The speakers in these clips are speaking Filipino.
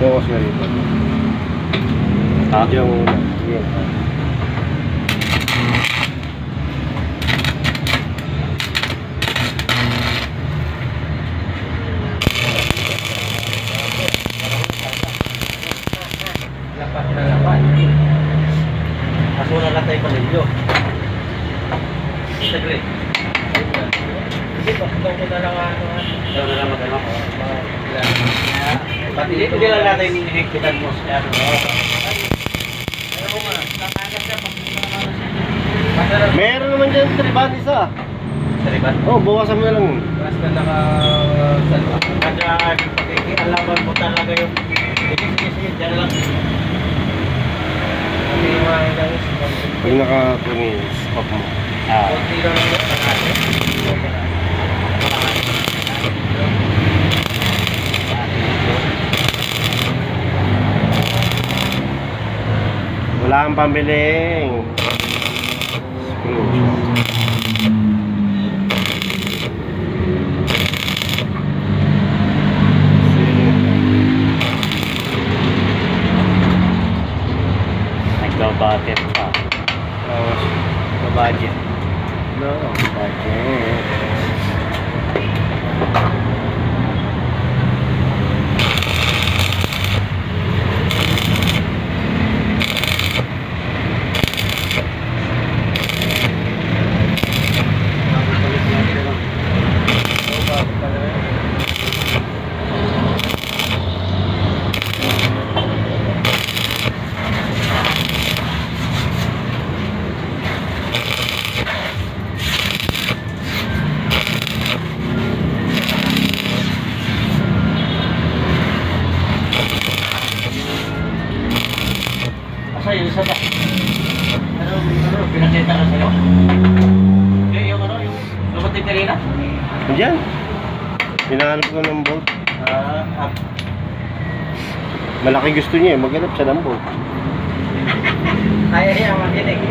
Focus na rin. Diyan muna. Yan. Lapat na lapat. Kaso na lang tayo palilyo. Saglit. Sige, pagkakong ko na lang ano. Daw na lang magano. Pati dito din lang natin hinihigpitan mo siya. Meron naman dyan triban isa. Triban? Oh, bawasan mo na lang. Basta naka-salwa. Kada pagkikialaman mo talaga yung sige, dyan lang. Hindi yung mga guys. Pag naka-tuning, stop mo. Kunti lang yung natin. Wala kang pambiling. Nagbabatet pa. Nagbabajet. No, budget. Asa yung isa ba? Ano, pinakita ka sa'yo? Yung ano, yung lumating kanina? Diyan. Hinahanap ko ng bolt. Malaki gusto niya eh. Maghanap siya ng bolt. Kaya niya makinig.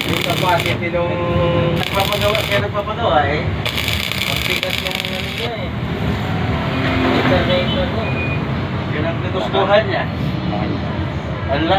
Yung kapatid nung nagpapagawa eh. Ang pikas yung ano niya eh. Internet niya. Yung nagtutustuhan niya. Ala.